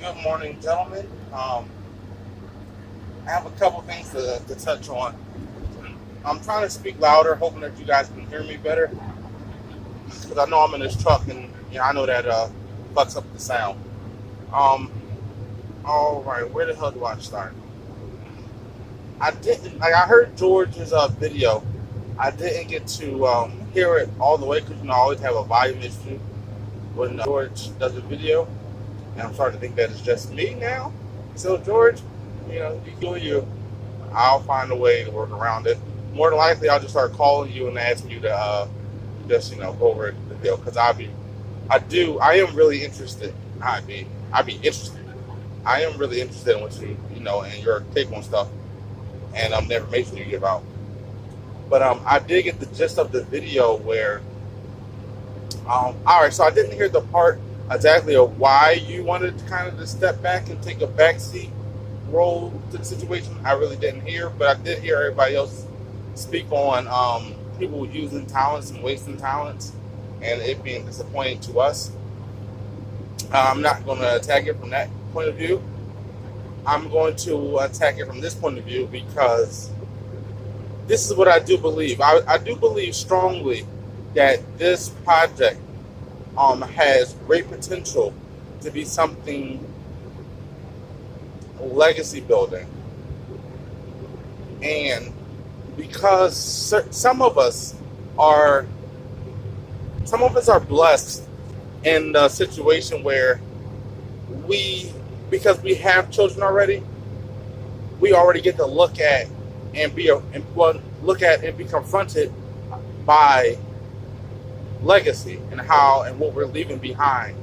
Good morning, gentlemen. I have a couple things to touch on. I'm trying to speak louder, hoping that you guys can hear me better, because I know I'm in this truck, and I know that fucks up the sound. Um, all right, where the hell do I start? I didn't like. I heard George's video. I didn't get to hear it all the way because I always have a volume issue when George does a video, and I'm starting to think that it's just me now. So George, you do you. I'll find a way to work around it. More than likely, I'll just start calling you and asking you to just go over the deal because I am really interested. I'd be interested. I am really interested in what and your take on stuff and the information you give out. But I did get the gist of the video where all right, so I didn't hear the part exactly of why you wanted to kind of just step back and take a backseat role to the situation. I really didn't hear, but I did hear everybody else speak on people using talents and wasting talents and it being disappointing to us. I'm not going to attack it from that point of view. I'm going to attack it from this point of view because this is what I do believe. I do believe strongly that this project has great potential to be something legacy building. And because some of us are blessed in the situation where because we have children already, we already get to look at and be confronted by legacy and what we're leaving behind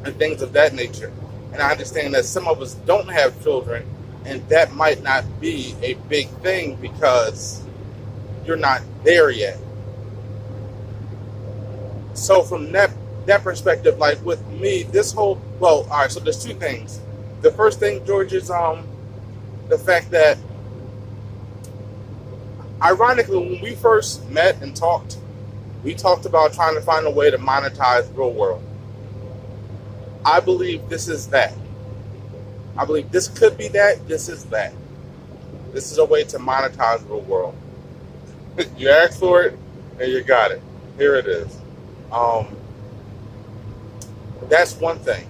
and things of that nature. And I understand that some of us don't have children, and that might not be a big thing because you're not there yet. So from that perspective, like with me, all right, so there's two things. The first thing, George, is the fact that ironically, when we first met and talked, we talked about trying to find a way to monetize real world. I believe this is that. I believe this could be that. This is that. This is a way to monetize real world. You asked for it, and you got it. Here it is. That's one thing.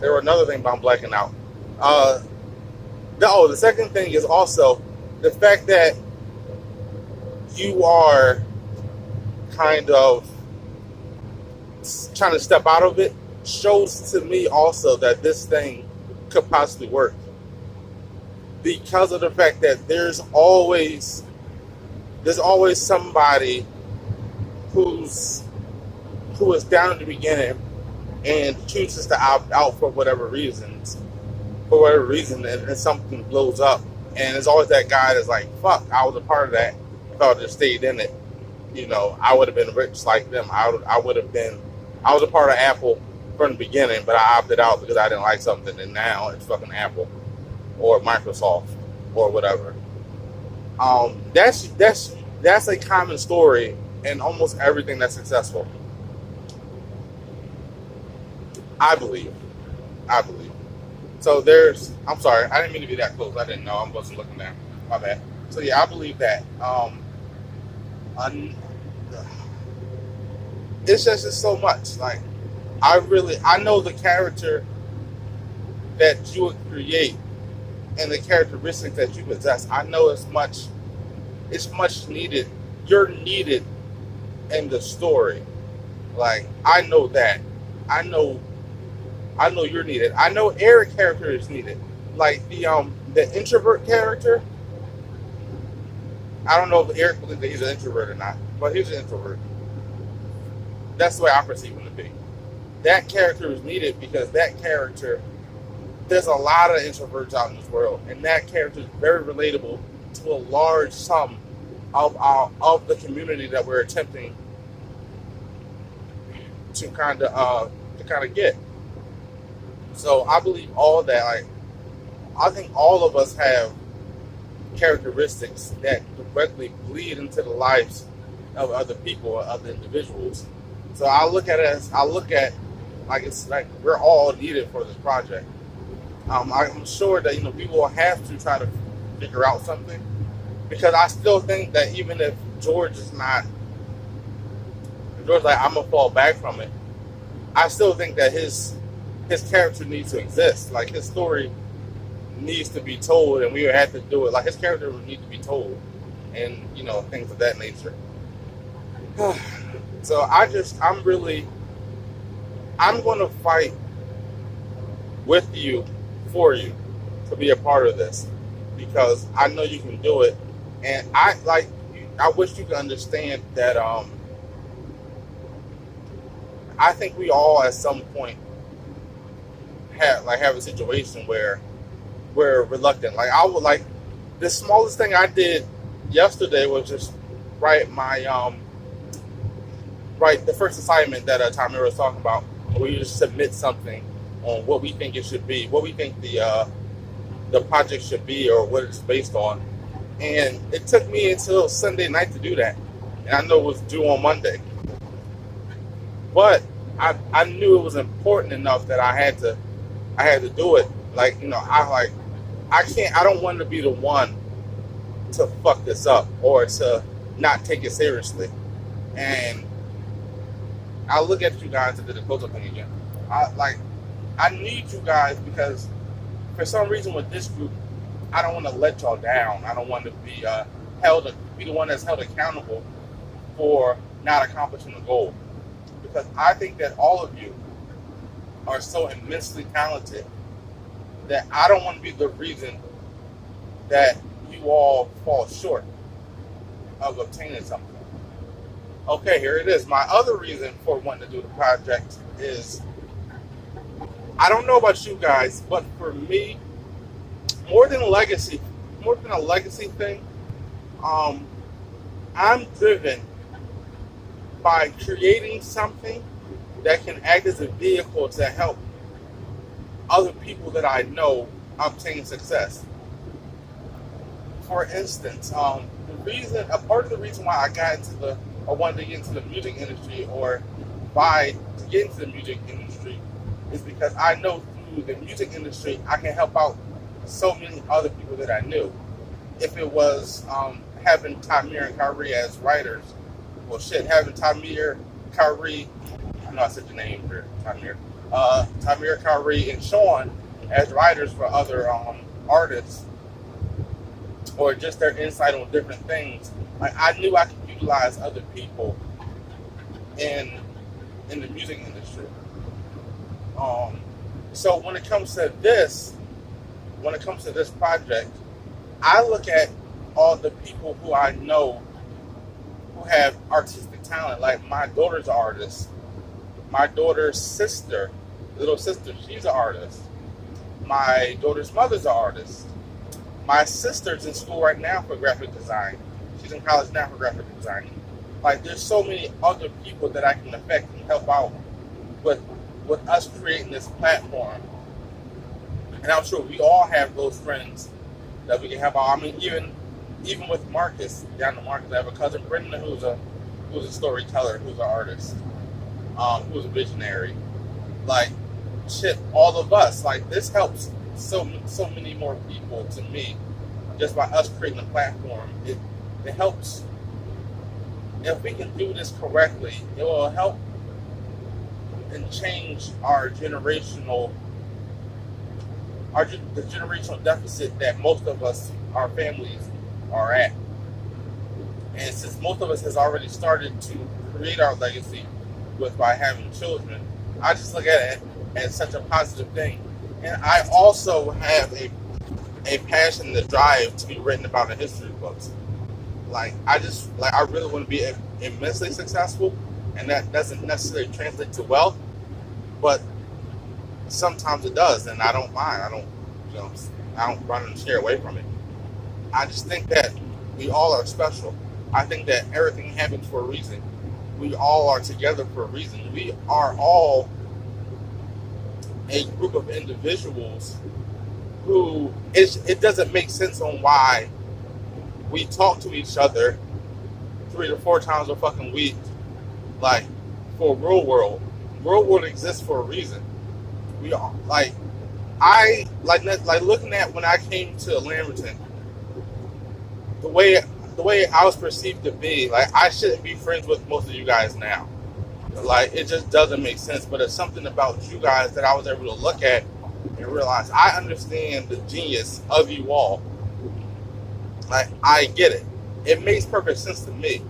There was another thing, but I'm blacking out. The second thing is also the fact that you are kind of trying to step out of it shows to me also that this thing could possibly work because of the fact that there's always somebody who is down at the beginning and chooses to opt out for whatever reason, and something blows up, and there's always that guy that's like, fuck, I was a part of that. If I would have stayed in it, I would have been rich like them. I was a part of Apple from the beginning, but I opted out because I didn't like something, and now it's fucking Apple or Microsoft or whatever. That's a common story in almost everything that's successful. I believe. So I'm sorry, I didn't mean to be that close. I didn't know. I wasn't looking down. My bad. So yeah, I believe that. It's just so much. Like, I know the character that you would create and the characteristics that you possess. I know it's much needed. You're needed in the story. Like, I know that. I know you're needed. I know Eric's character is needed. Like the introvert character. I don't know if Eric believes that he's an introvert or not, but he's an introvert. That's the way I perceive him to be. That character is needed because that character, there's a lot of introverts out in this world, and that character is very relatable to a large sum of the community that we're attempting to kind of get. So I believe all that. Like, I think all of us have characteristics that directly bleed into the lives of other people or other individuals. So I look at Like it's like we're all needed for this project. I'm sure that we will have to try to figure out something because I still think that even if George is not, George like I'm gonna fall back from it. I still think that his character needs to exist. Like his story needs to be told, and we would have to do it. Like his character would need to be told, and things of that nature. So I'm going to fight with you, for you, to be a part of this, because I know you can do it, and I wish you could understand that. I think we all at some point have a situation where we're reluctant. Like I would like the smallest thing I did yesterday was just write my write the first assignment that Tamira was talking about. Where we just submit something on what we think it should be, what we think the project should be, or what it's based on. And it took me until Sunday night to do that, and I know it was due on Monday. But I knew it was important enough that I had to do it. Like I don't want to be the one to fuck this up or to not take it seriously. And I look at you guys that did the close-up thing again. I need you guys because for some reason with this group, I don't want to let y'all down. I don't want to be be the one that's held accountable for not accomplishing the goal. Because I think that all of you are so immensely talented that I don't want to be the reason that you all fall short of obtaining something. Okay, here it is. My other reason for wanting to do the project is, I don't know about you guys, but for me, more than a legacy thing, I'm driven by creating something that can act as a vehicle to help other people that I know obtain success. For instance, a part of the reason why I wanted to get into the music industry, or to get into the music industry, is because I know through the music industry I can help out so many other people that I knew. If it was having Tamir and Kyrie as writers, having Tamir, Kyrie, I know I said your name for Tamir, Tamir, Kyrie, and Sean as writers for other artists, or just their insight on different things. Like I knew I could utilize other people in the music industry. So when it comes to this project, I look at all the people who I know who have artistic talent. Like my daughter's an artist. My daughter's little sister, she's an artist. My daughter's mother's an artist. My sister's in school right now for graphic design. She's in college now for graphic design. Like there's so many other people that I can affect and help out with us creating this platform. And I'm sure we all have those friends that we can help out. I mean, even with Marcus, down to Marcus, I have a cousin, Brendan, who's a storyteller, who's an artist, who's a visionary. Like, shit, all of us. Like, this helps so many more people to me just by us creating a platform. It helps. If we can do this correctly, it will help and change the generational deficit that most of us, our families, are at. And since most of us has already started to create our legacy by having children, I just look at it as such a positive thing. And I also have a passion and a drive to be written about in history books. I really want to be immensely successful, and that doesn't necessarily translate to wealth, but sometimes it does, and I don't mind. I don't run and steer away from it. I just think that we all are special. I think that everything happens for a reason. We all are together for a reason. We are all a group of individuals who it doesn't make sense on why we talk to each other 3 to 4 times a fucking week, like for real world. Real world exists for a reason. We all like looking at when I came to Lamberton, the way the way I was perceived to be, like I shouldn't be friends with most of you guys now. Like it just doesn't make sense. But it's something about you guys that I was able to look at and realize I understand the genius of you all. Like I get it. It makes perfect sense to me.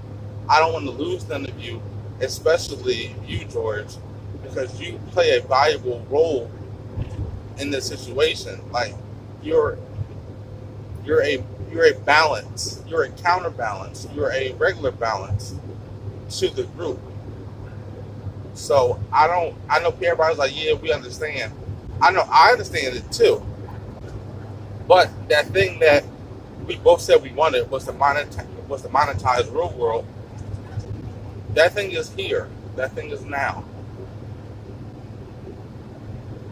I don't want to lose none of you, especially you, George, because you play a valuable role in this situation. Like you're you're a balance. You're a counterbalance. You're a regular balance to the group. So I don't. I know everybody's like, yeah, we understand. I know I understand it too. But that thing that we both said we wanted was the monetized real world. That thing is here. That thing is now.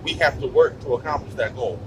We have to work to accomplish that goal.